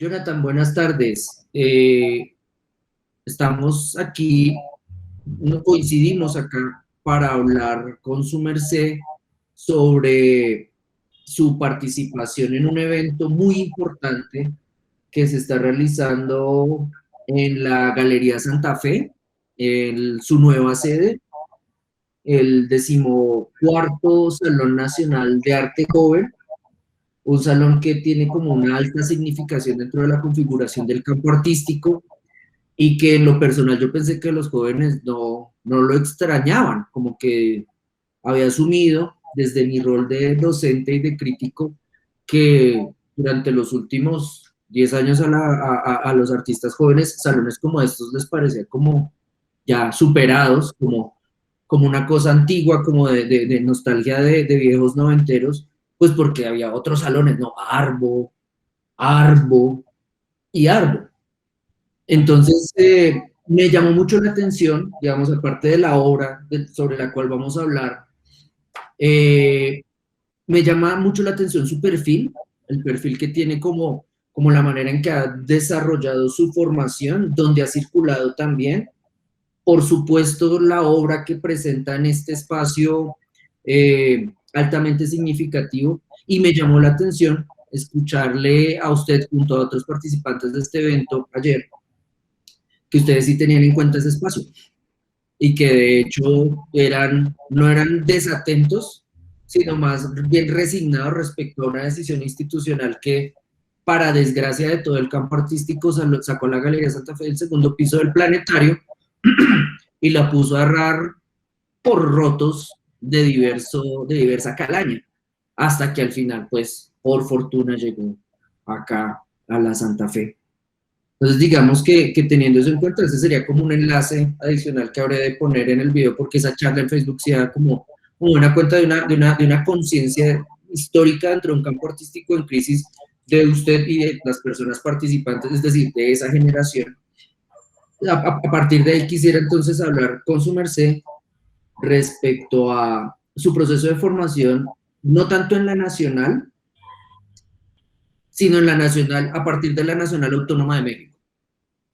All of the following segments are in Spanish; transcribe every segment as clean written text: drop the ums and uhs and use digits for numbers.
Jonathan, buenas tardes. Estamos aquí, no coincidimos acá para hablar con su merced sobre su participación en un evento muy importante que se está realizando en la Galería Santa Fe, su nueva sede, el 14º Salón Nacional de Arte Joven, un salón que tiene como una alta significación dentro de la configuración del campo artístico y que en lo personal yo pensé que los jóvenes no lo extrañaban, como que había asumido desde mi rol de docente y de crítico que durante los últimos 10 años a los artistas jóvenes, salones como estos les parecía como ya superados, como una cosa antigua, como de nostalgia de viejos noventeros, pues porque había otros salones, ¿no? Arbo y Arbo. Entonces, me llamó mucho la atención, digamos, aparte de la obra sobre la cual vamos a hablar, eh, me llama mucho la atención su perfil, el perfil que tiene como la manera en que ha desarrollado su formación, donde ha circulado también. Por supuesto, la obra que presenta en este espacio altamente significativo, y me llamó la atención escucharle a usted junto a otros participantes de este evento ayer, que ustedes sí tenían en cuenta ese espacio y que de hecho no eran desatentos, sino más bien resignados respecto a una decisión institucional que, para desgracia de todo el campo artístico, sacó la Galería Santa Fe del segundo piso del planetario y la puso a errar por rotos de diversa calaña, hasta que al final, pues, por fortuna llegó acá a la Santa Fe. Entonces, digamos que teniendo eso en cuenta, ese sería como un enlace adicional que habría de poner en el video, porque esa charla en Facebook se da como una cuenta de una conciencia histórica dentro de un campo artístico en crisis de usted y de las personas participantes, es decir, de esa generación. A partir de ahí quisiera entonces hablar con su merced respecto a su proceso de formación, no tanto en la nacional, sino en la nacional, a partir de la Nacional Autónoma de México.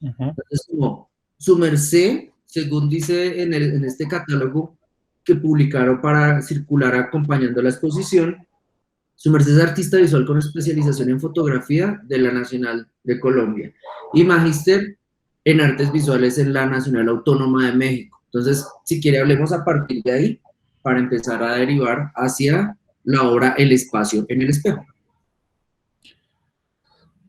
Entonces, como su merced, según dice en este catálogo que publicaron para circular acompañando la exposición, su merced es artista visual con especialización en fotografía de la Nacional de Colombia y magíster en artes visuales en la Nacional Autónoma de México. Entonces, si quiere, hablemos a partir de ahí para empezar a derivar hacia la obra El espacio en el espejo.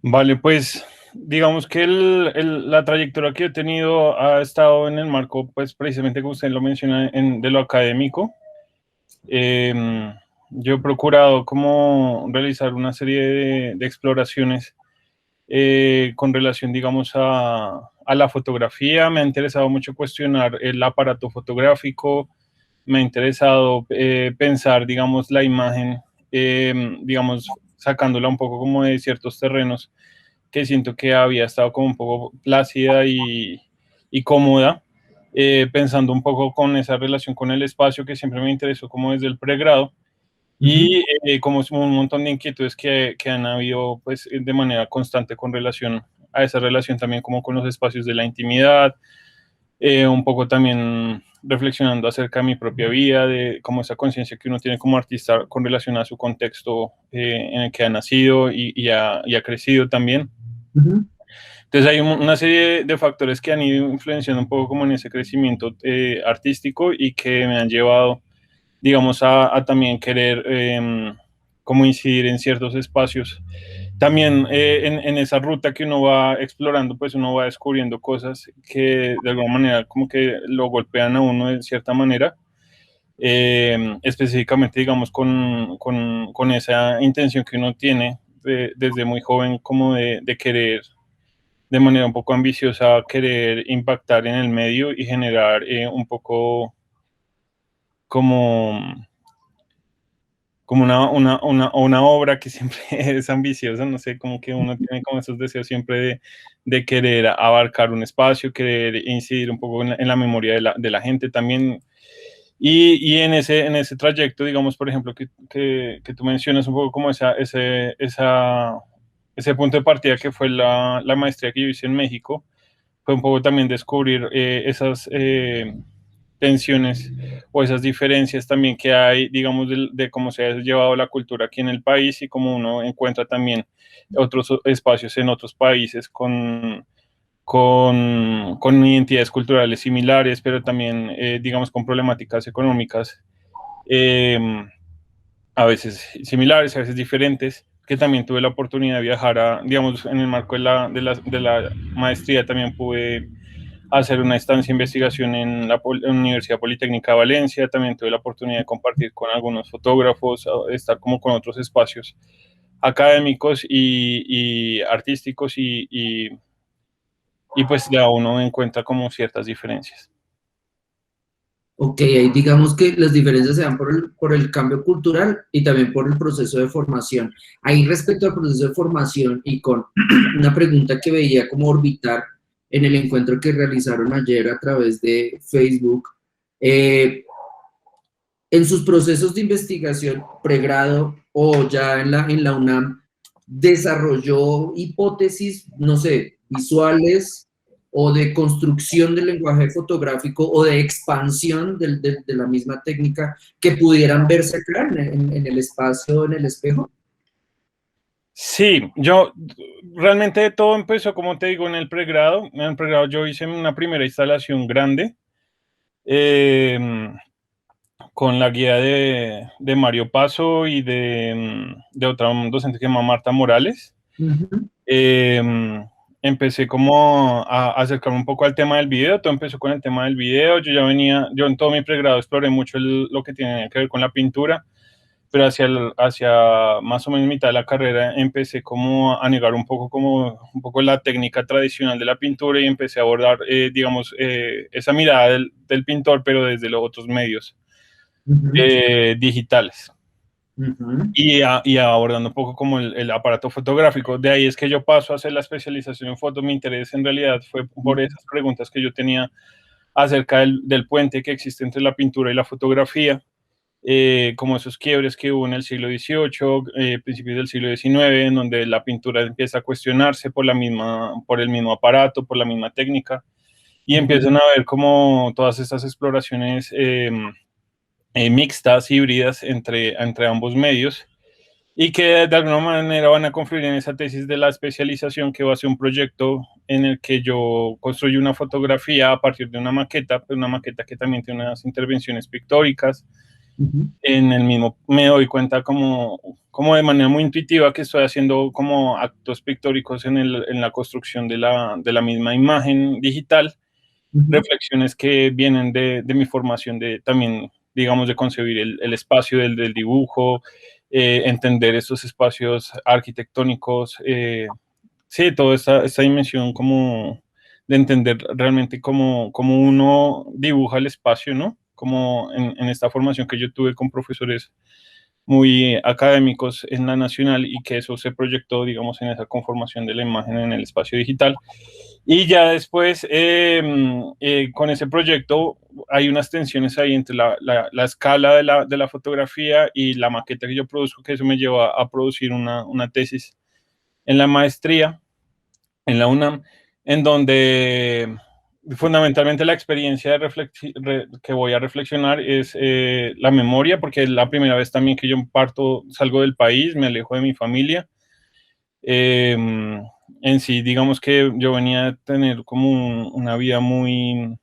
Vale, pues digamos que la trayectoria que he tenido ha estado en el marco, pues precisamente como usted lo menciona, de lo académico. Yo he procurado como realizar una serie de exploraciones con relación, digamos, a la fotografía. Me ha interesado mucho cuestionar el aparato fotográfico, me ha interesado pensar, digamos, la imagen, digamos, sacándola un poco como de ciertos terrenos que siento que había estado como un poco plácida y cómoda, pensando un poco con esa relación con el espacio que siempre me interesó como desde el pregrado. Y como un montón de inquietudes que han habido pues de manera constante con relación a esa relación también como con los espacios de la intimidad, un poco también reflexionando acerca de mi propia vida, de como esa conciencia que uno tiene como artista con relación a su contexto en el que ha nacido y ha crecido también. Entonces hay una serie de factores que han ido influenciando un poco como en ese crecimiento artístico y que me han llevado, digamos, a también querer como incidir en ciertos espacios. También en esa ruta que uno va explorando, pues uno va descubriendo cosas que de alguna manera como que lo golpean a uno de cierta manera. Específicamente, digamos, con esa intención que uno tiene desde muy joven como de querer de manera un poco ambiciosa querer impactar en el medio y generar un poco como una obra que siempre es ambiciosa, no sé, como que uno tiene como esos deseos siempre de querer abarcar un espacio, querer incidir un poco en la memoria de la gente también. Y en ese trayecto, digamos, por ejemplo, que tú mencionas un poco como esa ese punto de partida que fue la maestría que yo hice en México, fue un poco también descubrir esas tensiones o esas diferencias también que hay, digamos, de cómo se ha llevado la cultura aquí en el país y cómo uno encuentra también otros espacios en otros países con identidades culturales similares, pero también, digamos, con problemáticas económicas eh, a veces similares, a veces diferentes, que también tuve la oportunidad de viajar digamos, en el marco de la maestría también pude hacer una estancia de investigación en la Universidad Politécnica de Valencia, también tuve la oportunidad de compartir con algunos fotógrafos, estar como con otros espacios académicos y artísticos y pues ya uno encuentra como ciertas diferencias. Ok, ahí digamos que las diferencias se dan por el cambio cultural y también por el proceso de formación. Ahí respecto al proceso de formación y con una pregunta que veía como orbitar en el encuentro que realizaron ayer a través de Facebook, eh, en sus procesos de investigación pregrado o ya en la UNAM, desarrolló hipótesis, no sé, visuales o de construcción del lenguaje fotográfico o de expansión de la misma técnica que pudieran verse acá en el espacio, en el espejo. Sí, yo realmente todo empezó, como te digo, en el pregrado. En el pregrado yo hice una primera instalación grande eh, con la guía de Mario Paso y de otra docente que se llama Marta Morales. Ujú, Eh, Empecé como a acercarme un poco al tema del video. Todo empezó con el tema del video. Yo en todo mi pregrado exploré mucho lo que tiene que ver con la pintura, pero hacia más o menos mitad de la carrera empecé como a negar un poco como un poco la técnica tradicional de la pintura y empecé a abordar, digamos, esa mirada del pintor, pero desde los otros medios ujú, digitales. ujú, Y abordando un poco como el aparato fotográfico. De ahí es que yo paso a hacer la especialización en foto. Mi interés en realidad fue por esas preguntas que yo tenía acerca del puente que existe entre la pintura y la fotografía, como esos quiebres que hubo en el siglo XVIII, principios del siglo XIX, en donde la pintura empieza a cuestionarse por el mismo aparato, por la misma técnica, y ujú, empiezan a ver como todas estas exploraciones mixtas, híbridas entre ambos medios, y que de alguna manera van a confluir en esa tesis de la especialización, que va a ser un proyecto en el que yo construyo una fotografía a partir de una maqueta que también tiene unas intervenciones pictóricas. ujú, En el mismo me doy cuenta como de manera muy intuitiva que estoy haciendo como actos pictóricos en la construcción de la misma imagen digital, ujú, reflexiones que vienen de mi formación de también, digamos, de concebir el espacio del dibujo, entender estos espacios arquitectónicos, sí, toda esta dimensión como de entender realmente cómo uno dibuja el espacio, ¿no? Como en esta formación que yo tuve con profesores muy académicos en la nacional y que eso se proyectó, digamos, en esa conformación de la imagen en el espacio digital. Y ya después, con ese proyecto, hay unas tensiones ahí entre la escala de la fotografía y la maqueta que yo produzco, que eso me lleva a producir una tesis en la maestría en la UNAM, en donde fundamentalmente la experiencia que voy a reflexionar es la memoria, porque es la primera vez también que yo salgo del país, me alejo de mi familia. Eh, en sí, digamos que yo venía a tener como una vida muy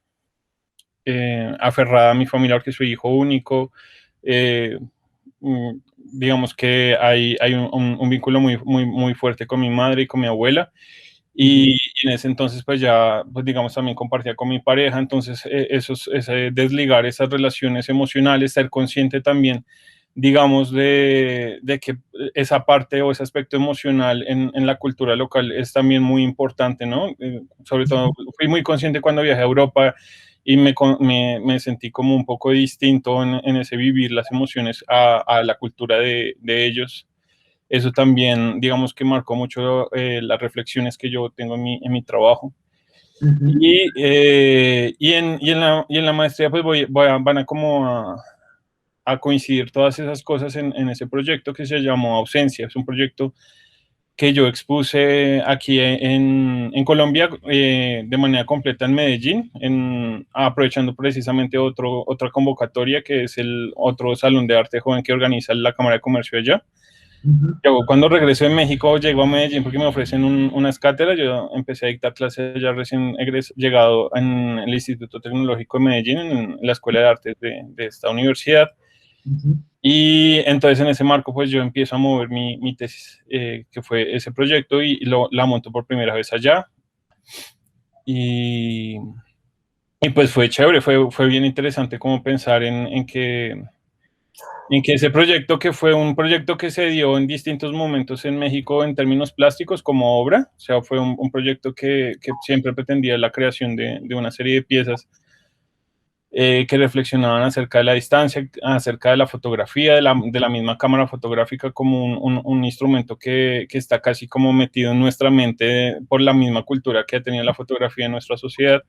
aferrada a mi familia, porque soy hijo único. Eh, digamos que hay un vínculo muy, muy, muy fuerte con mi madre y con mi abuela. ujú, Y en ese entonces, pues ya, pues digamos, también compartía con mi pareja, entonces ese desligar esas relaciones emocionales, ser consciente también, digamos, de que esa parte o ese aspecto emocional en la cultura local es también muy importante, ¿no? Sobre todo, fui muy consciente cuando viajé a Europa y me sentí como un poco distinto en ese vivir las emociones a la cultura de ellos. Eso también, digamos que marcó mucho las reflexiones que yo tengo en mi trabajo. ujú, Y en la maestría, pues van a como a coincidir todas esas cosas en ese proyecto que se llamó Ausencia. Es un proyecto que yo expuse aquí en Colombia de manera completa en Medellín, aprovechando precisamente otra convocatoria que es el otro Salón de Arte Joven que organiza la Cámara de Comercio allá. Ujú. Yo cuando regreso de México llego a Medellín porque me ofrecen unas cátedras. Yo empecé a dictar clases ya recién llegado en el Instituto Tecnológico de Medellín, en la Escuela de Artes de esta universidad. Ujú. Y entonces en ese marco pues yo empiezo a mover mi tesis, que fue ese proyecto, y la monto por primera vez allá. Y, y pues fue chévere, fue bien interesante como pensar en que ese proyecto, que fue un proyecto que se dio en distintos momentos en México en términos plásticos como obra, o sea, fue un proyecto que siempre pretendía la creación de una serie de piezas que reflexionaban acerca de la distancia, acerca de la fotografía, de la misma cámara fotográfica como un instrumento que está casi como metido en nuestra mente por la misma cultura que ha tenido la fotografía en nuestra sociedad.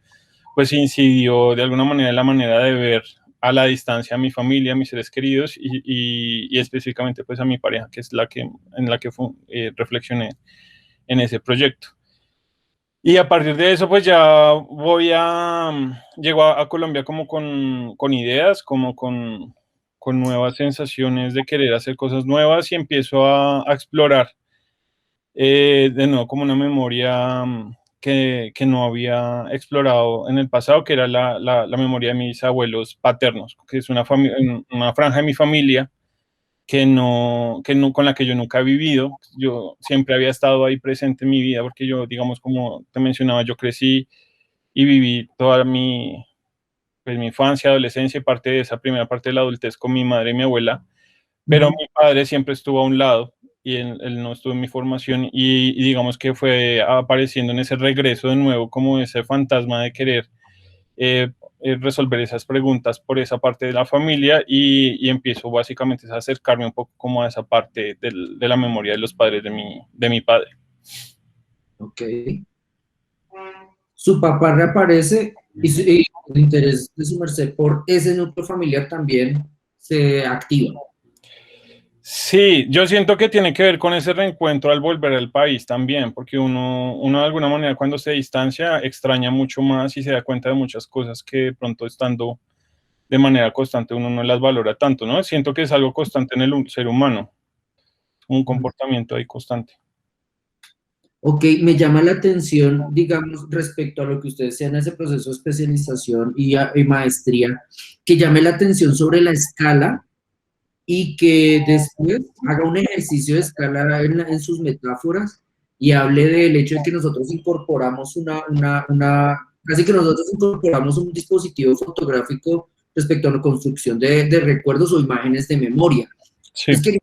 Pues incidió de alguna manera en la manera de ver a la distancia a mi familia, a mis seres queridos y específicamente pues a mi pareja, que es en la que reflexioné en ese proyecto. Y a partir de eso, pues ya llego a Colombia como con ideas, como con nuevas sensaciones de querer hacer cosas nuevas, y empiezo a explorar de nuevo como una memoria que no había explorado en el pasado, que era la memoria de mis abuelos paternos, que es una franja de mi familia que no, con la que yo nunca he vivido. Yo siempre había estado ahí presente en mi vida, porque yo, digamos, como te mencionaba, yo crecí y viví toda pues, mi infancia, adolescencia y parte de esa primera parte de la adultez con mi madre y mi abuela, pero Ujú. mi padre siempre estuvo a un lado y él no estuvo en mi formación, y digamos que fue apareciendo en ese regreso de nuevo como ese fantasma de querer eh, resolver esas preguntas por esa parte de la familia, y empiezo básicamente a acercarme un poco como a esa parte de la memoria de los padres de mi padre. Ok. Su papá reaparece y el interés de su merced por ese núcleo familiar también se activa. Sí, yo siento que tiene que ver con ese reencuentro al volver al país también, porque uno de alguna manera cuando se distancia extraña mucho más y se da cuenta de muchas cosas que de pronto estando de manera constante uno no las valora tanto, ¿no? Siento que es algo constante en el ser humano, un comportamiento ahí constante. Ok, me llama la atención, digamos, respecto a lo que ustedes decían en ese proceso de especialización y maestría, que llame la atención sobre la escala y que después haga un ejercicio de escala en sus metáforas y hable del hecho de que nosotros incorporamos casi que nosotros incorporamos un dispositivo fotográfico respecto a la construcción de recuerdos o imágenes de memoria. Sí. Entonces, quería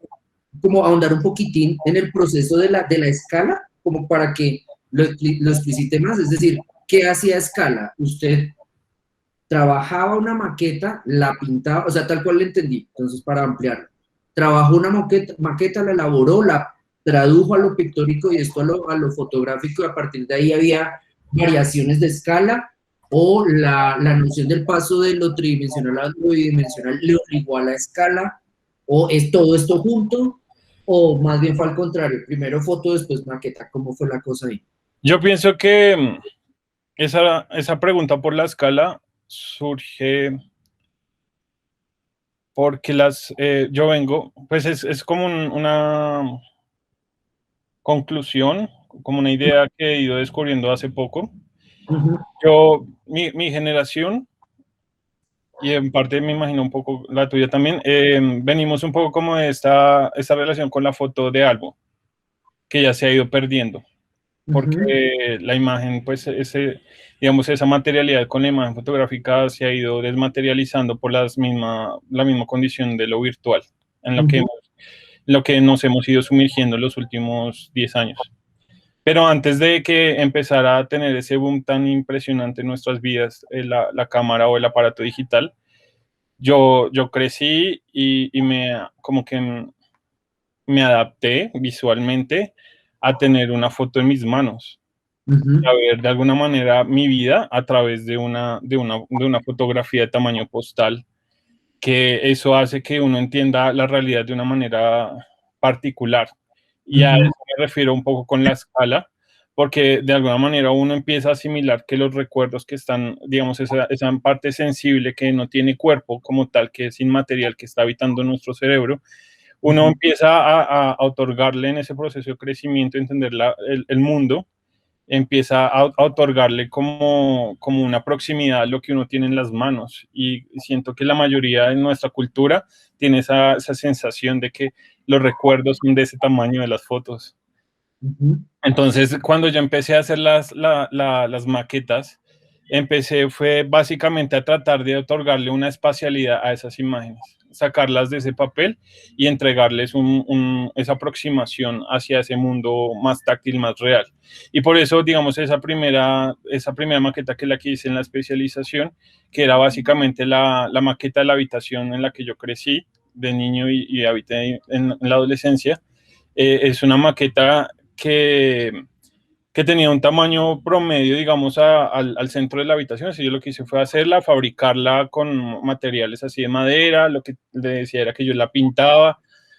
como ahondar un poquitín en el proceso de la escala, como para que lo explicite más, es decir, ¿qué hacía escala? Usted trabajaba una maqueta, la pintaba, o sea, tal cual le entendí, entonces para ampliar, trabajó una maqueta, la elaboró, la tradujo a lo pictórico y esto a lo fotográfico, y a partir de ahí había variaciones de escala, o la noción del paso de lo tridimensional a lo bidimensional le obligó a la escala, o es todo esto junto, o más bien fue al contrario, primero foto, después maqueta. ¿Cómo fue la cosa ahí? Yo pienso que esa pregunta por la escala surge porque yo vengo, pues es como una conclusión, como una idea que he ido descubriendo hace poco. Ujú. Mi generación, y en parte me imagino un poco la tuya también, venimos un poco como de esta relación con la foto de álbum, que ya se ha ido perdiendo, Ujú. porque la imagen, pues digamos, esa materialidad con la imagen fotográfica se ha ido desmaterializando por la misma condición de lo virtual, en Ujú. lo que nos hemos ido sumergiendo en los últimos 10 años. Pero antes de que empezara a tener ese boom tan impresionante en nuestras vidas, la cámara o el aparato digital, yo crecí y como que me adapté visualmente a tener una foto en mis manos, Ujú. a ver de alguna manera mi vida a través de una fotografía de tamaño postal, que eso hace que uno entienda la realidad de una manera particular. Y a eso me refiero un poco con la escala, porque de alguna manera uno empieza a asimilar que los recuerdos que están, digamos, esa parte sensible que no tiene cuerpo como tal, que es inmaterial, que está habitando nuestro cerebro, uno empieza a otorgarle en ese proceso de crecimiento, entender el mundo, empieza a otorgarle como una proximidad a lo que uno tiene en las manos. Y siento que la mayoría de nuestra cultura tiene esa sensación de que los recuerdos son de ese tamaño de las fotos. Entonces, cuando yo empecé a hacer las maquetas, fue básicamente a tratar de otorgarle una espacialidad a esas imágenes, sacarlas de ese papel y entregarles esa aproximación hacia ese mundo más táctil, más real. Y por eso, digamos, esa primera maqueta que la que hice en la especialización, que era básicamente la maqueta de la habitación en la que yo crecí de niño y habité en la adolescencia, es una maqueta que tenía un tamaño promedio, digamos, al centro de la habitación. Así yo lo que hice fue hacerla, fabricarla con materiales así de madera. Lo que le decía era que yo la pintaba, o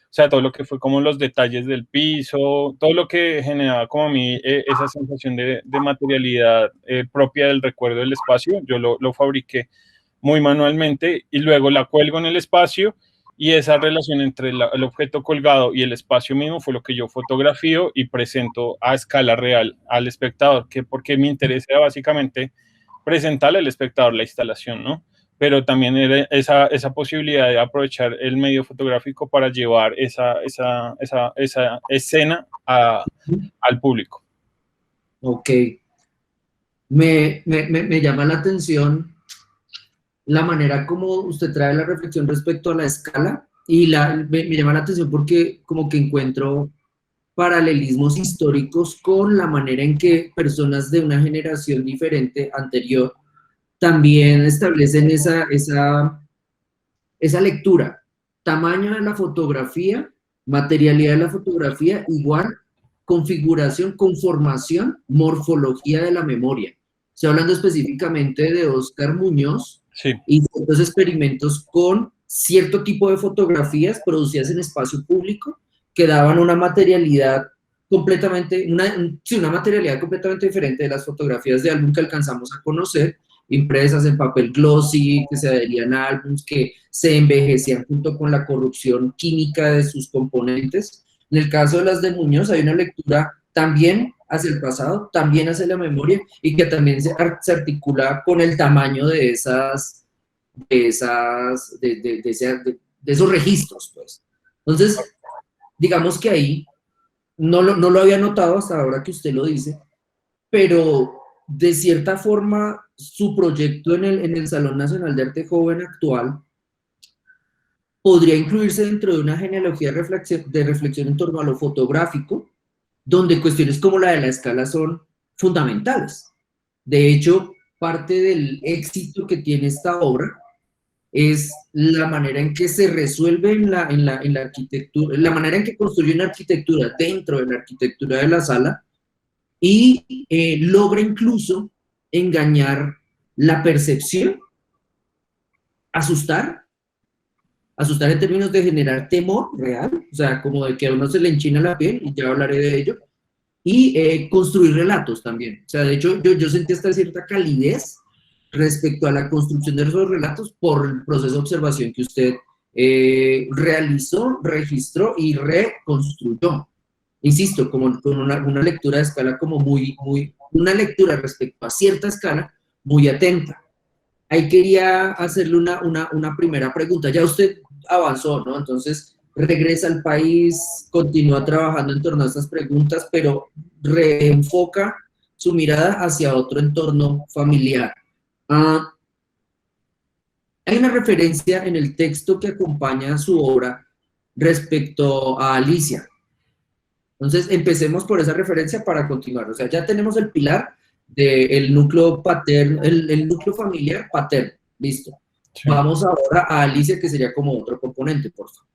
sea, todo lo que fue como los detalles del piso, todo lo que generaba como a mí esa sensación de materialidad propia del recuerdo del espacio, yo lo fabriqué muy manualmente y luego la cuelgo en el espacio, y esa relación entre el objeto colgado y el espacio mismo fue lo que yo fotografío y presento a escala real al espectador, porque mi interés era básicamente presentarle al espectador la instalación, ¿no? Pero también era esa posibilidad de aprovechar el medio fotográfico para llevar esa escena al público. Ok. Me llama la atención la manera como usted trae la reflexión respecto a la escala, y me llama la atención porque como que encuentro paralelismos históricos con la manera en que personas de una generación diferente, anterior, también establecen esa lectura. Tamaño de la fotografía, materialidad de la fotografía, igual configuración, conformación, morfología de la memoria. Estoy hablando específicamente de Oscar Muñoz, sí, y ciertos experimentos con cierto tipo de fotografías producidas en espacio público que daban una materialidad completamente, una materialidad completamente diferente de las fotografías de álbum que alcanzamos a conocer, impresas en papel glossy, que se adherían a álbumes, que se envejecían junto con la corrupción química de sus componentes. En el caso de las de Muñoz hay una lectura también hacia el pasado, también hacia la memoria, y que también se articula con el tamaño de esos registros, pues. Entonces, digamos que ahí no lo había notado hasta ahora que usted lo dice, pero de cierta forma su proyecto en el Salón Nacional de Arte Joven actual podría incluirse dentro de una genealogía de reflexión en torno a lo fotográfico, donde cuestiones como la de la escala son fundamentales. De hecho, parte del éxito que tiene esta obra es la manera en que se resuelve en la arquitectura, la manera en que construye una arquitectura dentro de la arquitectura de la sala, y logra incluso engañar la percepción, asustar en términos de generar temor real, o sea, como de que a uno se le enchina la piel, y ya hablaré de ello, y construir relatos también. O sea, de hecho, yo sentí hasta cierta calidez respecto a la construcción de esos relatos por el proceso de observación que usted realizó, registró y reconstruyó. Insisto, como con una lectura de escala como una lectura respecto a cierta escala muy atenta. Ahí quería hacerle una primera pregunta. Ya usted avanzó, ¿no? Entonces, regresa al país, continúa trabajando en torno a estas preguntas, pero reenfoca su mirada hacia otro entorno familiar. Hay una referencia en el texto que acompaña su obra respecto a Alicia. Entonces, empecemos por esa referencia para continuar. O sea, ya tenemos el pilar del núcleo paterno, el núcleo familiar paterno. Listo. Sí. Vamos ahora a Alicia, que sería como otro componente, por favor.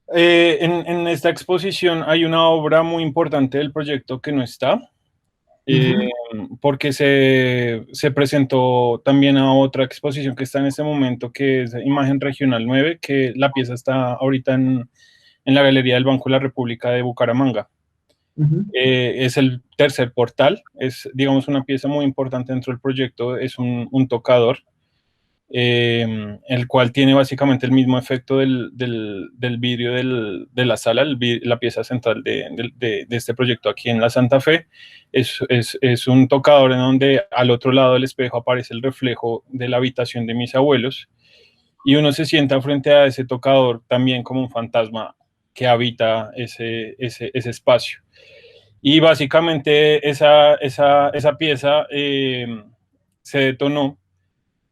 En esta exposición hay una obra muy importante del proyecto que no está, porque se presentó también a otra exposición que está en este momento, que es Imagen Regional 9, que la pieza está ahorita en la Galería del Banco de la República de Bucaramanga. Es el tercer portal, es, digamos, una pieza muy importante dentro del proyecto, es un tocador, el cual tiene básicamente el mismo efecto del vidrio de la sala, la pieza central de este proyecto aquí en la Santa Fe. Es un tocador en donde al otro lado del espejo aparece el reflejo de la habitación de mis abuelos, y uno se sienta frente a ese tocador también como un fantasma que habita ese espacio. Y básicamente esa pieza se detonó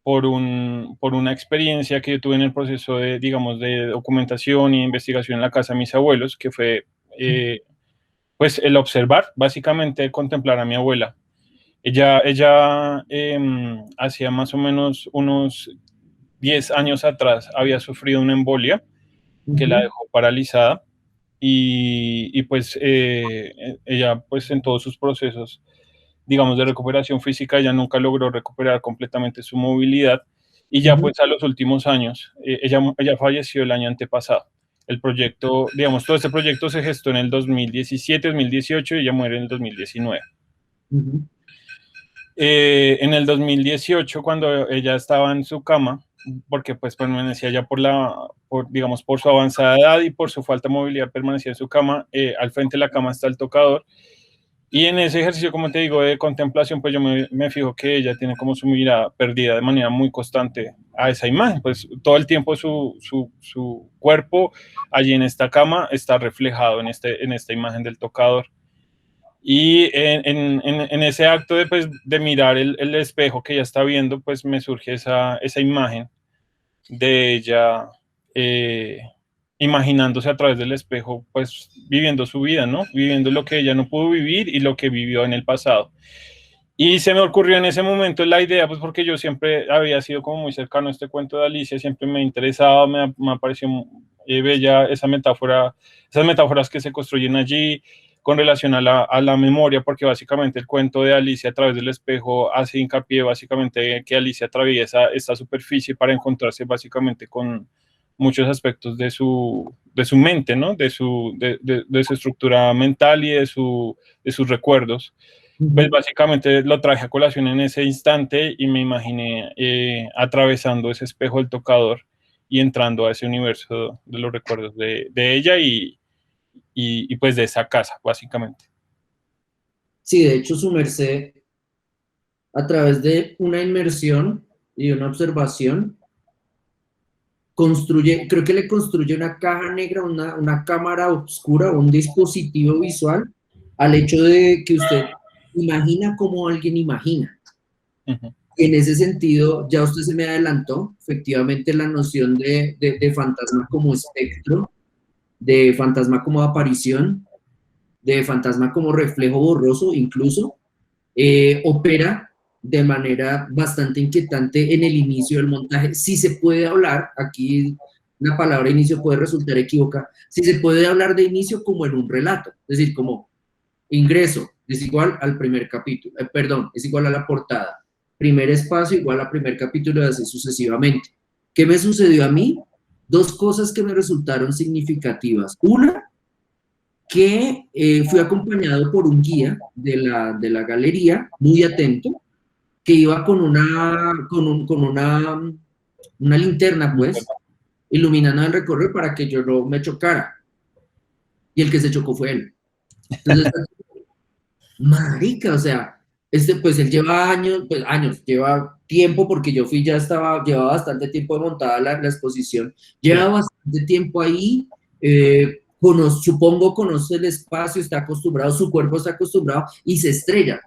por una experiencia que yo tuve en el proceso de, digamos, de documentación e investigación en la casa de mis abuelos, que fue, pues, el observar, básicamente contemplar a mi abuela. Ella hacía más o menos unos 10 años atrás había sufrido una embolia que la dejó paralizada, y pues ella, pues, en todos sus procesos, digamos, de recuperación física, ella nunca logró recuperar completamente su movilidad, y ya pues a los últimos años, ella falleció el año antepasado. El proyecto, digamos, todo este proyecto se gestó en el 2017, 2018, y ella muere en el 2019. En el 2018, cuando ella estaba en su cama, porque pues permanecía ya digamos, por su avanzada edad y por su falta de movilidad, permanecía en su cama, al frente de la cama está el tocador, y en ese ejercicio, como te digo, de contemplación, pues yo me fijo que ella tiene como su mirada perdida de manera muy constante a esa imagen, pues todo el tiempo su cuerpo allí en esta cama está reflejado en esta imagen del tocador. Y en ese acto de, pues, de mirar el espejo que ella está viendo, pues me surge esa imagen de ella imaginándose a través del espejo, pues viviendo su vida, ¿no? Viviendo lo que ella no pudo vivir y lo que vivió en el pasado. Y se me ocurrió en ese momento la idea, pues porque yo siempre había sido como muy cercano a este cuento de Alicia, siempre me interesaba, me pareció bella esa metáfora, esas metáforas que se construyen allí con relación a la memoria, porque básicamente el cuento de Alicia a través del espejo hace hincapié básicamente que Alicia atraviesa esta superficie para encontrarse básicamente con muchos aspectos de su mente, ¿no? De su estructura mental y de sus recuerdos. Pues básicamente lo traje a colación en ese instante y me imaginé atravesando ese espejo del tocador y entrando a ese universo de los recuerdos de ella y pues de esa casa, básicamente. Sí, de hecho, su merced, a través de una inmersión y una observación, creo que le construye una caja negra, una cámara oscura, un dispositivo visual, al hecho de que usted imagina como alguien imagina. Y en ese sentido, ya usted se me adelantó, efectivamente, la noción de fantasma como espectro, de fantasma como aparición, de fantasma como reflejo borroso, incluso, opera de manera bastante inquietante en el inicio del montaje. Si se puede hablar, aquí la palabra inicio puede resultar equívoca, si se puede hablar de inicio como en un relato, es decir, como ingreso es igual al primer capítulo, perdón, es igual a la portada, primer espacio igual a primer capítulo y así sucesivamente. ¿Qué me sucedió a mí? Dos cosas que me resultaron significativas. Una, que fui acompañado por un guía de la galería, muy atento, que iba con una linterna, pues, iluminando el recorrido para que yo no me chocara. Y el que se chocó fue él. Entonces, marica, o sea, pues él lleva años, lleva tiempo porque yo fui, llevaba bastante tiempo de montada la exposición, lleva bastante tiempo ahí, supongo conoce el espacio, está acostumbrado, su cuerpo está acostumbrado y se estrella.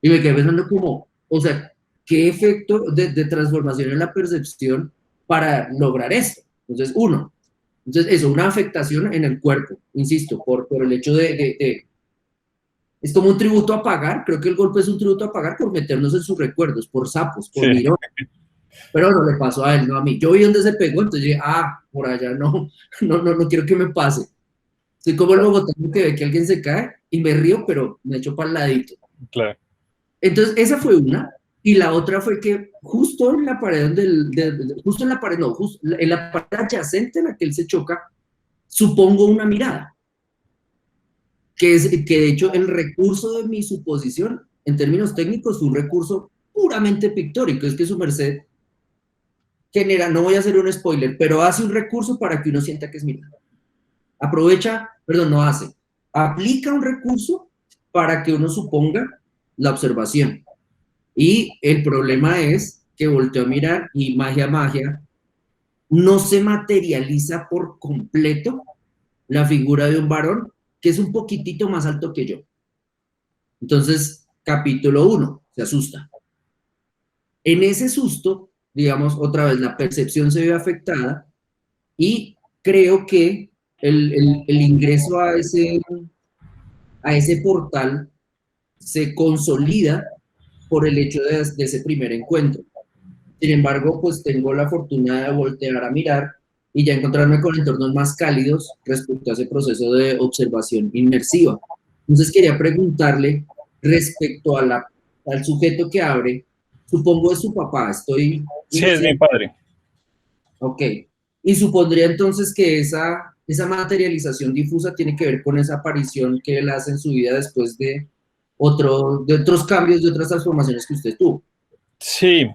Y me quedé pensando como, o sea, ¿qué efecto de transformación en la percepción para lograr esto? Entonces, eso, una afectación en el cuerpo, insisto, por el hecho es como un tributo a pagar, creo que el golpe es un tributo a pagar por meternos en sus recuerdos, por sapos, por mirones. Pero no le pasó a él, no a mí. Yo vi dónde se pegó, entonces dije, por allá no quiero que me pase. Soy como el bogotano que ve que alguien se cae y me río, pero me echo para el ladito. Claro. Entonces, esa fue una. Y la otra fue que justo en la pared en la pared adyacente a la que él se choca, supongo una mirada, que de hecho el recurso de mi suposición, en términos técnicos, es un recurso puramente pictórico, es que su merced genera, no voy a hacer un spoiler, pero hace un recurso para que uno sienta que es mirada. Aprovecha, perdón, no hace, aplica un recurso para que uno suponga la observación. Y el problema es que volteó a mirar y magia, no se materializa por completo la figura de un varón que es un poquitito más alto que yo. Entonces, capítulo 1, se asusta. En ese susto, digamos, otra vez la percepción se ve afectada y creo que el ingreso a ese portal se consolida por el hecho de ese primer encuentro. Sin embargo, pues tengo la fortuna de voltear a mirar y ya encontrarme con entornos más cálidos respecto a ese proceso de observación inmersiva. Entonces quería preguntarle respecto al sujeto que abre, supongo es su papá, estoy Sí, es mi iniciando. padre. Ok. Y supondría entonces que esa materialización difusa tiene que ver con esa aparición que él hace en su vida después de otros cambios, de otras transformaciones que usted tuvo. Sí,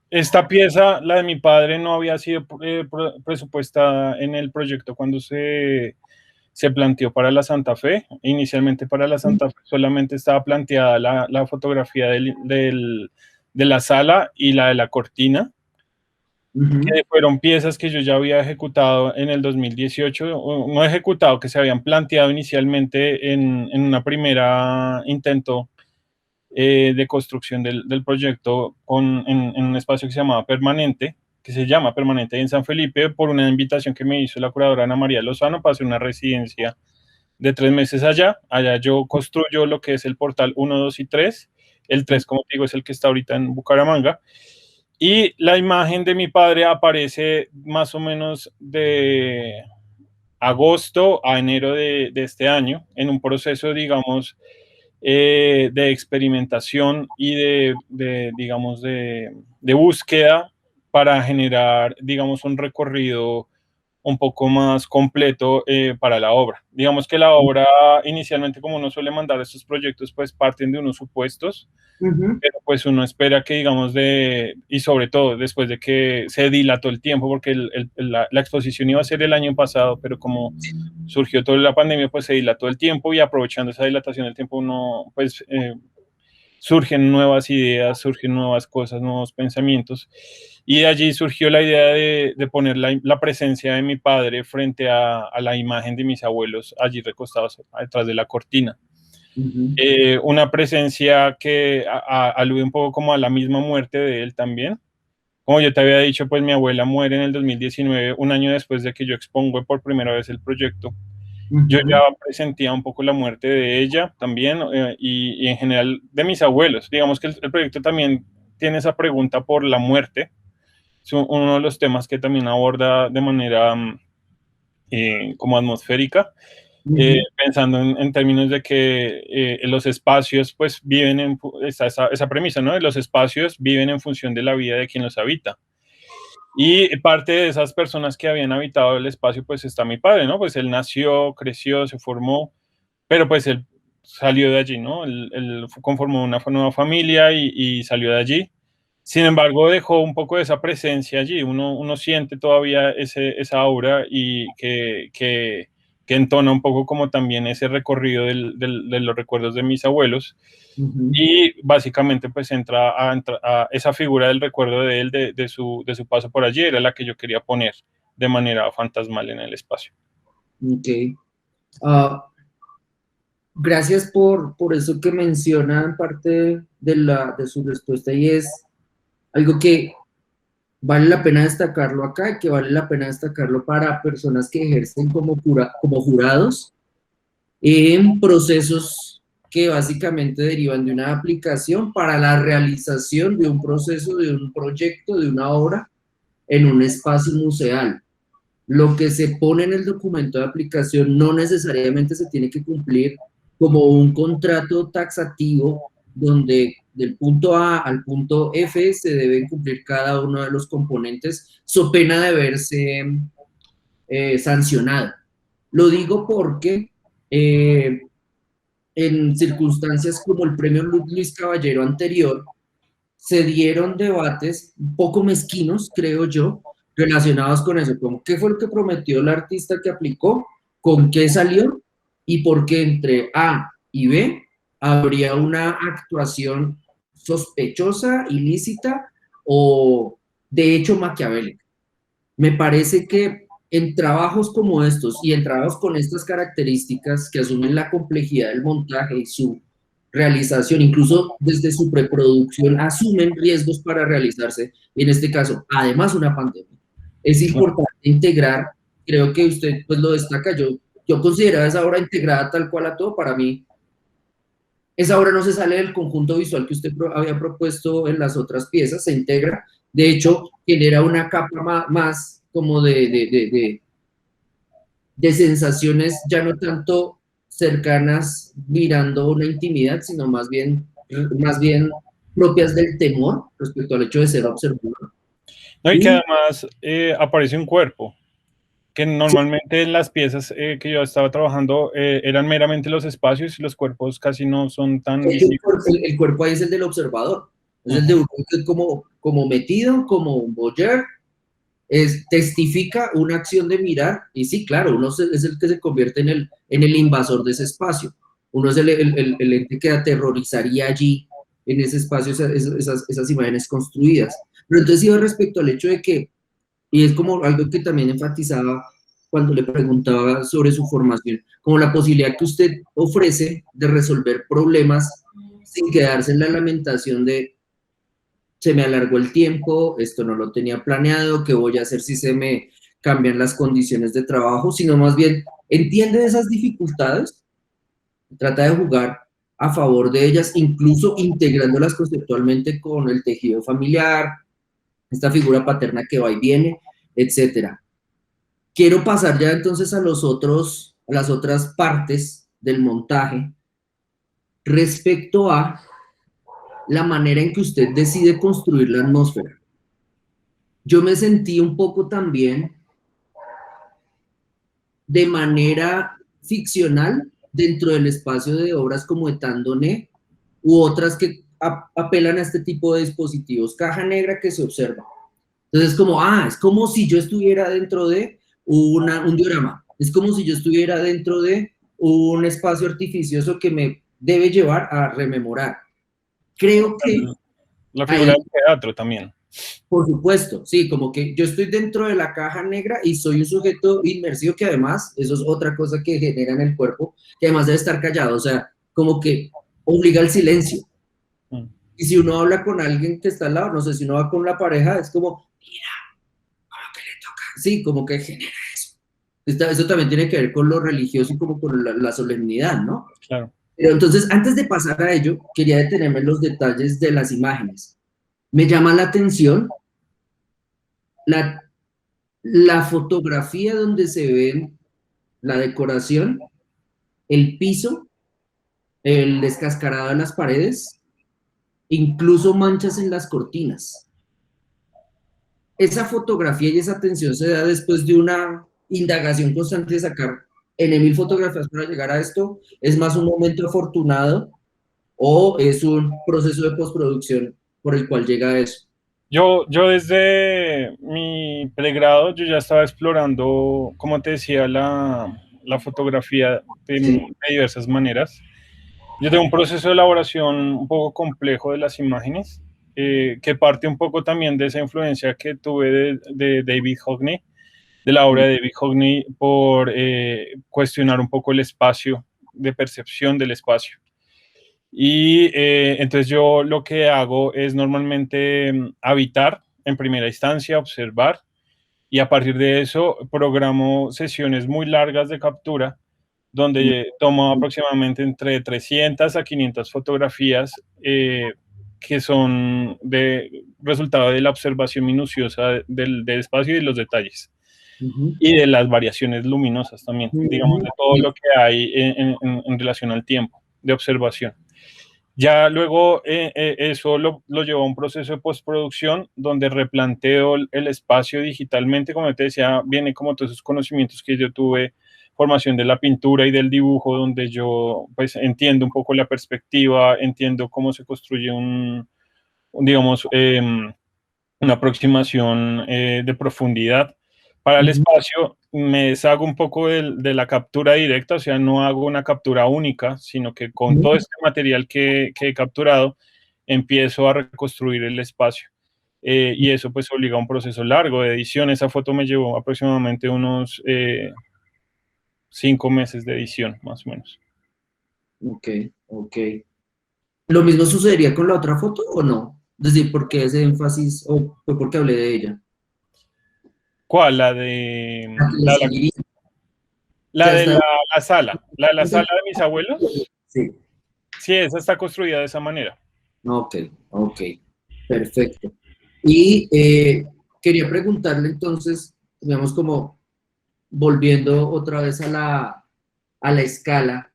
esta pieza, la de mi padre, no había sido presupuestada en el proyecto cuando se planteó para la Santa Fe. Inicialmente para la Santa Fe solamente estaba planteada la fotografía de la sala y la de la cortina, que fueron piezas que yo ya había ejecutado en el 2018, no ejecutado, que se habían planteado inicialmente en una primera intento de construcción del proyecto en un espacio que se llamaba Permanente, que se llama Permanente en San Felipe, por una invitación que me hizo la curadora Ana María Lozano para hacer una residencia de 3 meses allá. Allá yo construyo lo que es el portal 1, 2 y 3. El 3, como te digo, es el que está ahorita en Bucaramanga. Y la imagen de mi padre aparece más o menos de agosto a enero de este año, en un proceso, digamos, de experimentación y digamos, de búsqueda para generar, digamos, un recorrido un poco más completo para la obra. Digamos que la obra inicialmente, como uno suele mandar estos proyectos, pues parten de unos supuestos, pero pues uno espera que, digamos, y sobre todo después de que se dilató el tiempo, porque la exposición iba a ser el año pasado, pero como surgió toda la pandemia, pues se dilató el tiempo y aprovechando esa dilatación del tiempo, uno, pues, surgen nuevas ideas, surgen nuevas cosas, nuevos pensamientos. Y de allí surgió la idea de poner la presencia de mi padre frente a la imagen de mis abuelos allí recostados detrás de la cortina. Una presencia que alude un poco como a la misma muerte de él también. Como yo te había dicho, pues mi abuela muere en el 2019, un año después de que yo expongo por primera vez el proyecto. Yo ya presentía un poco la muerte de ella también y en general de mis abuelos. Digamos que el proyecto también tiene esa pregunta por la muerte. Es uno de los temas que también aborda de manera como atmosférica. Pensando en términos de que los espacios pues viven esa premisa, ¿no? Los espacios viven en función de la vida de quien los habita. Y parte de esas personas que habían habitado el espacio pues está mi padre, ¿no? Pues él nació, creció, se formó, pero pues él salió de allí, ¿no? Él conformó una nueva familia y salió de allí. Sin embargo, dejó un poco de esa presencia allí. Uno siente todavía esa aura y que entona un poco como también ese recorrido de los recuerdos de mis abuelos. Y básicamente pues entra a esa figura del recuerdo de él, de su paso por allí, era la que yo quería poner de manera fantasmal en el espacio. Ok. Gracias por eso que menciona en parte de su respuesta y es algo que vale la pena destacarlo acá y que vale la pena destacarlo para personas que ejercen como jurados en procesos que básicamente derivan de una aplicación para la realización de un proceso, de un proyecto, de una obra en un espacio museal. Lo que se pone en el documento de aplicación no necesariamente se tiene que cumplir como un contrato taxativo donde del punto A al punto F se deben cumplir cada uno de los componentes, so pena de verse sancionada. Lo digo porque en circunstancias como el premio Luis Caballero anterior, se dieron debates un poco mezquinos, creo yo, relacionados con eso, como qué fue lo que prometió el artista que aplicó, con qué salió y por qué entre A y B habría una actuación sospechosa, ilícita o de hecho maquiavélica. Me parece que en trabajos como estos y en trabajos con estas características que asumen la complejidad del montaje y su realización, incluso desde su preproducción, asumen riesgos para realizarse, y en este caso, además una pandemia. Es importante integrar, creo que usted pues lo destaca, yo consideraba esa obra integrada tal cual a todo, para mí esa obra no se sale del conjunto visual que usted había propuesto en las otras piezas, se integra, de hecho genera una capa más como de sensaciones ya no tanto cercanas mirando una intimidad, sino más bien propias del temor respecto al hecho de ser observador. No, y que además aparece un cuerpo, que normalmente en las piezas que yo estaba trabajando eran meramente los espacios y los cuerpos casi no son tan visibles. El cuerpo ahí es el del observador, es el de uno que como metido, como un voyeur, testifica una acción de mirar, y sí, claro, uno es el que se convierte en el invasor de ese espacio, uno es el ente que aterrorizaría allí, en ese espacio, esas imágenes construidas. Pero entonces iba respecto al hecho de que, y es como algo que también enfatizaba cuando le preguntaba sobre su formación, como la posibilidad que usted ofrece de resolver problemas sin quedarse en la lamentación de se me alargó el tiempo, esto no lo tenía planeado, ¿qué voy a hacer si se me cambian las condiciones de trabajo? Sino más bien entiende esas dificultades, trata de jugar a favor de ellas, incluso integrándolas conceptualmente con el tejido familiar, esta figura paterna que va y viene, etcétera. Quiero pasar ya entonces a las otras partes del montaje respecto a la manera en que usted decide construir la atmósfera. Yo me sentí un poco también de manera ficcional dentro del espacio de obras como Etandoné u otras que apelan a este tipo de dispositivos. Caja negra que se observa. Entonces es como si yo estuviera dentro de un diorama. Es como si yo estuviera dentro de un espacio artificioso que me debe llevar a rememorar. Creo que la figura del teatro también. Por supuesto, sí, como que yo estoy dentro de la caja negra y soy un sujeto inmersivo que además, eso es otra cosa que genera en el cuerpo, que además debe estar callado, o sea, como que obliga al silencio. Y si uno habla con alguien que está al lado, no sé, si uno va con la pareja, es como, mira, como que le toca, sí, como que genera eso. Eso también tiene que ver con lo religioso y como con la solemnidad, ¿no? Claro. Pero entonces, antes de pasar a ello, quería detenerme en los detalles de las imágenes. Me llama la atención la fotografía donde se ve la decoración, el piso, el descascarado en las paredes, incluso manchas en las cortinas. Esa fotografía y esa atención se da después de una indagación constante de sacar N.000 fotografías para llegar a esto. ¿Es más un momento afortunado o es un proceso de postproducción por el cual llega a eso? Yo desde mi pregrado, yo ya estaba explorando, como te decía, la fotografía de diversas maneras. Yo tengo un proceso de elaboración un poco complejo de las imágenes, que parte un poco también de esa influencia que tuve de David Hockney, de la obra de David Hockney, por cuestionar un poco el espacio, de percepción del espacio. Y entonces yo lo que hago es normalmente habitar en primera instancia, observar, y a partir de eso programo sesiones muy largas de captura, donde tomo aproximadamente entre 300 a 500 fotografías que son de resultado de la observación minuciosa del espacio y de los detalles. Y de las variaciones luminosas también, digamos, de todo lo que hay en relación al tiempo de observación. Ya luego eso lo llevó a un proceso de postproducción donde replanteo el espacio digitalmente, como te decía, viene como todos esos conocimientos que yo tuve, formación de la pintura y del dibujo, donde yo pues entiendo un poco la perspectiva, entiendo cómo se construye digamos, una aproximación de profundidad. Para el Ujú, espacio me deshago un poco de la captura directa, o sea, no hago una captura única, sino que con todo ujú. este material que he capturado, empiezo a reconstruir el espacio. Y eso pues obliga a un proceso largo de edición. Esa foto me llevó aproximadamente unos 5 meses de edición, más o menos. Ok, ok. ¿Lo mismo sucedería con la otra foto o no? Es decir, ¿por qué ese énfasis o fue porque hablé de ella? ¿Cuál? La de La que le seguiría. O la, sea, de la, está... la sala. La de la sala de mis abuelos. Sí. Sí, esa está construida de esa manera. Ok, ok. Perfecto. Y quería preguntarle entonces, digamos como volviendo otra vez a la escala,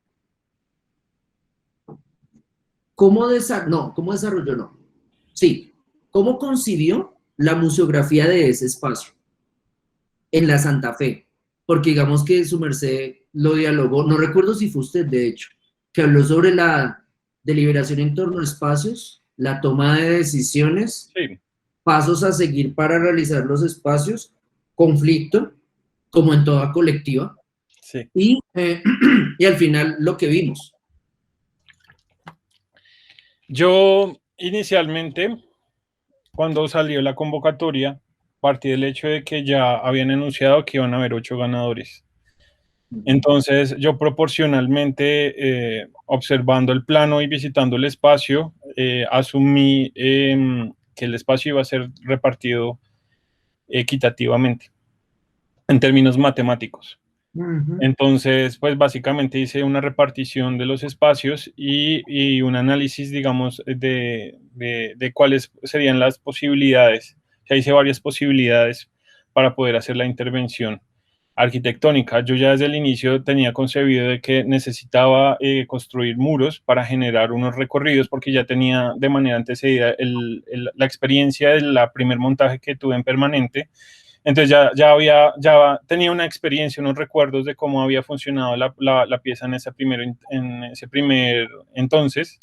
¿cómo desarrolló? No. Sí, ¿cómo concibió la museografía de ese espacio en la Santa Fe? Porque digamos que su merced lo dialogó, no recuerdo si fue usted, de hecho, que habló sobre la deliberación en torno a espacios, la toma de decisiones, Sí, pasos a seguir para realizar los espacios, conflicto, como en toda colectiva, sí. y y al final lo que vimos. Yo inicialmente, cuando salió la convocatoria, partí del hecho de que ya habían anunciado que iban a haber 8 ganadores. Ujú, Entonces, yo proporcionalmente, observando el plano y visitando el espacio, asumí que el espacio iba a ser repartido equitativamente en términos matemáticos. ujú, Entonces, pues básicamente hice una repartición de los espacios y un análisis, digamos, de cuáles serían las posibilidades. O sea, hice varias posibilidades para poder hacer la intervención arquitectónica. Yo ya desde el inicio tenía concebido de que necesitaba construir muros para generar unos recorridos porque ya tenía de manera antecedida la experiencia del primer montaje que tuve en permanente. Entonces ya tenía una experiencia, unos recuerdos de cómo había funcionado la pieza en ese primer entonces.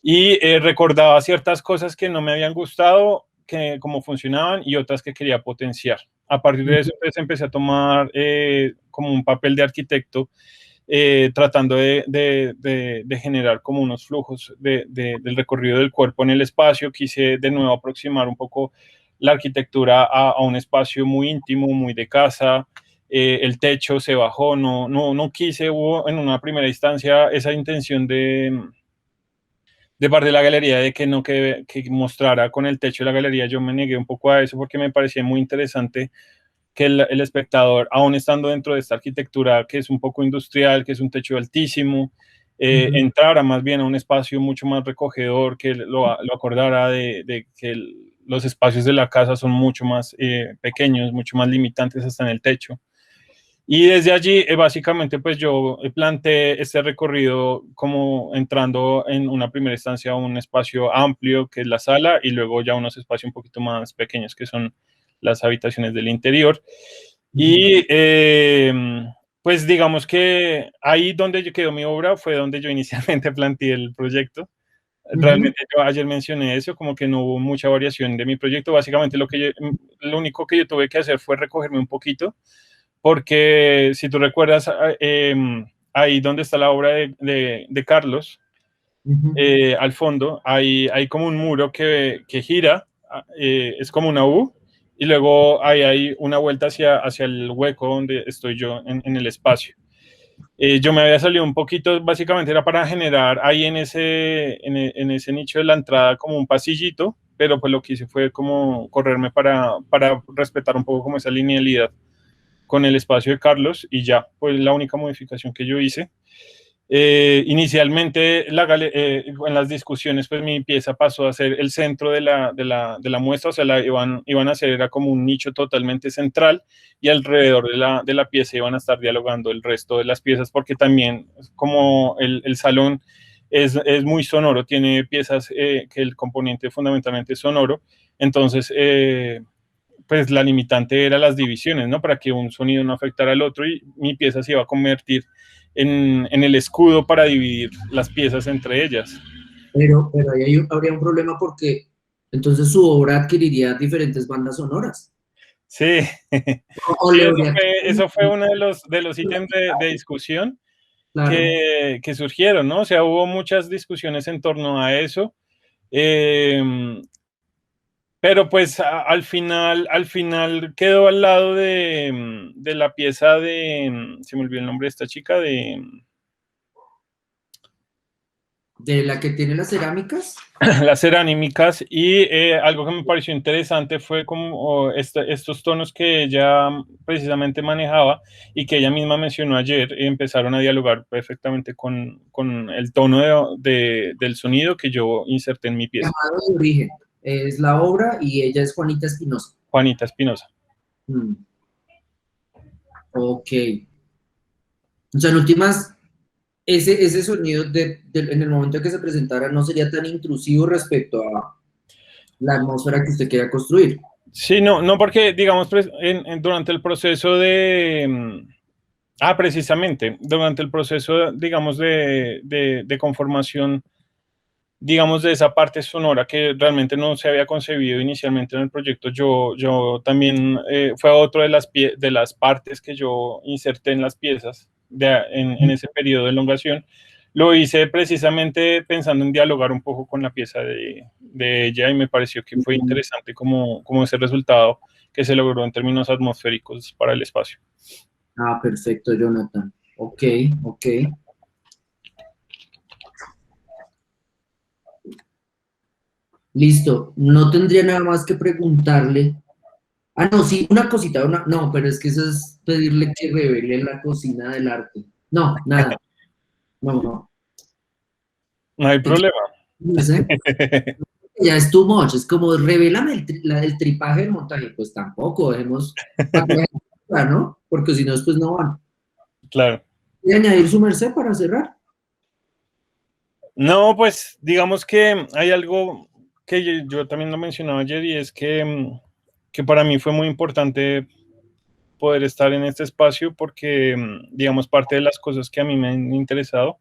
Y recordaba ciertas cosas que no me habían gustado, que cómo funcionaban y otras que quería potenciar. A partir de eso, ujú. pues, empecé a tomar como un papel de arquitecto, tratando de generar como unos flujos del recorrido del cuerpo en el espacio. Quise de nuevo aproximar un poco la arquitectura a un espacio muy íntimo, muy de casa. El techo se bajó, no quise, hubo en una primera instancia esa intención de parte de la galería de que no que mostrara con el techo de la galería. Yo me negué un poco a eso porque me parecía muy interesante que el espectador, aún estando dentro de esta arquitectura que es un poco industrial, que es un techo altísimo, Ujú, entrara más bien a un espacio mucho más recogedor, que lo acordara de que los espacios de la casa son mucho más pequeños, mucho más limitantes hasta en el techo. Y desde allí, básicamente, pues yo planteé este recorrido como entrando en una primera instancia a un espacio amplio, que es la sala, y luego ya unos espacios un poquito más pequeños, que son las habitaciones del interior. ujú, Y pues digamos que ahí donde yo quedó mi obra fue donde yo inicialmente planteé el proyecto. ujú. Realmente yo ayer mencioné eso, como que no hubo mucha variación de mi proyecto. Básicamente lo único que yo tuve que hacer fue recogerme un poquito porque si tú recuerdas, ahí donde está la obra de Carlos, Ujú. al fondo, hay como un muro que gira, es como una U, y luego hay una vuelta hacia el hueco donde estoy yo en el espacio. Yo me había salido un poquito, básicamente era para generar ahí en ese nicho de la entrada como un pasillito, pero pues lo que hice fue como correrme para respetar un poco como esa linealidad con el espacio de Carlos y ya, pues la única modificación que yo hice. Inicialmente en las discusiones pues mi pieza pasó a ser el centro de la muestra, o sea, iban a hacer, era como un nicho totalmente central y alrededor de la pieza iban a estar dialogando el resto de las piezas porque también como el salón es muy sonoro, tiene piezas que el componente fundamentalmente es sonoro, entonces pues la limitante era las divisiones, ¿no? Para que un sonido no afectara al otro, y mi pieza se iba a convertir en el escudo para dividir las piezas entre ellas. Pero ahí habría un problema porque entonces su obra adquiriría diferentes bandas sonoras. Sí, O sí, le habría... eso fue uno de los ítems de discusión Claro. que surgieron, ¿no? O sea, hubo muchas discusiones en torno a eso. Eh, pero pues al final quedó al lado de la pieza se me olvidó el nombre de esta chica, De la que tiene las cerámicas. las cerámicas, y algo que me pareció interesante fue como estos tonos que ella precisamente manejaba y que ella misma mencionó ayer, empezaron a dialogar perfectamente con el tono del sonido que yo inserté en mi pieza. Llamado de origen. Es la obra y ella es Juanita Espinosa. Juanita Espinosa. Mm, ok. O sea, en últimas, ese sonido en el momento que se presentara no sería tan intrusivo respecto a la atmósfera que usted quiera construir. Sí, no porque, digamos, durante el proceso precisamente, durante el proceso, digamos, de conformación, digamos, de esa parte sonora que realmente no se había concebido inicialmente en el proyecto, yo también, fue otro de las partes que yo inserté en las piezas en ese periodo de elongación. Lo hice precisamente pensando en dialogar un poco con la pieza de ella, y me pareció que fue interesante como ese resultado que se logró en términos atmosféricos para el espacio. Ah, perfecto, Jonathan. Ok, ok. Listo. No tendría nada más que preguntarle. Ah, no, sí, una cosita, no, pero es que eso es pedirle que revele la cocina del arte. No, nada. No, no. No hay problema. No sé. Ya es too much, es como revélame el tripaje del montaje, pues tampoco, dejemos para que la gente sepa, ¿no? Porque si no, después no van. Claro. ¿Y añadir su merced para cerrar? No, pues digamos que hay algo que yo también lo mencionaba ayer, y es que para mí fue muy importante poder estar en este espacio porque, digamos, parte de las cosas que a mí me han interesado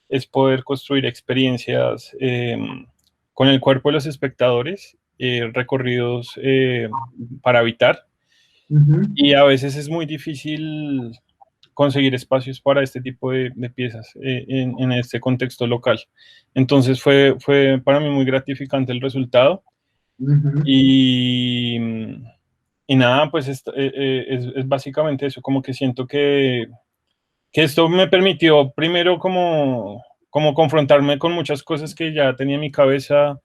es poder construir experiencias con el cuerpo de los espectadores, recorridos para habitar, Ujú. y a veces es muy difícil conseguir espacios para este tipo de piezas en este contexto local. Entonces fue para mí muy gratificante el resultado, Ujú. y, y nada, pues es básicamente eso, como que siento que esto me permitió primero como confrontarme con muchas cosas que ya tenía en mi cabeza,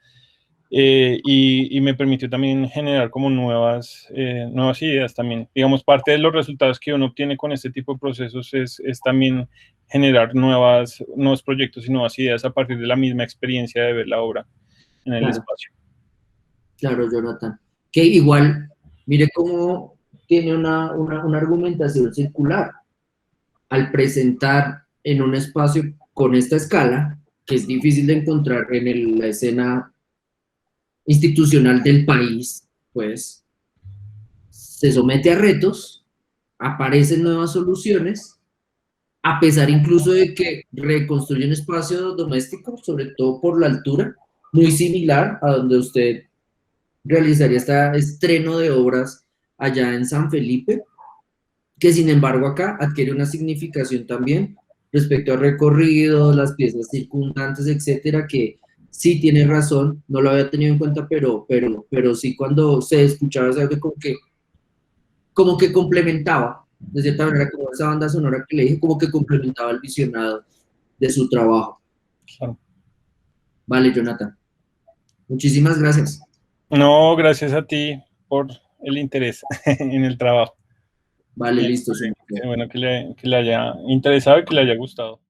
y me permitió también generar como nuevas ideas también. Digamos, parte de los resultados que uno obtiene con este tipo de procesos es también generar nuevos proyectos y nuevas ideas a partir de la misma experiencia de ver la obra en el Claro, espacio. claro, Jonathan. Que igual, mire cómo tiene una argumentación circular. Al presentar en un espacio con esta escala, que es difícil de encontrar en la escena institucional del país, pues se somete a retos, aparecen nuevas soluciones, a pesar incluso de que reconstruye un espacio doméstico, sobre todo por la altura, muy similar a donde usted realizaría este estreno de obras allá en San Felipe, que sin embargo acá adquiere una significación también respecto al recorrido, las piezas circundantes, etcétera, que sí tiene razón, no lo había tenido en cuenta, pero sí cuando se escuchaba ese audio como que complementaba, de cierta manera, como esa banda sonora que le dije, como que complementaba el visionado de su trabajo. Claro. Vale, Jonathan. Muchísimas gracias. No, gracias a ti por el interés en el trabajo. Vale, Y listo. qué bueno que le haya interesado y que le haya gustado.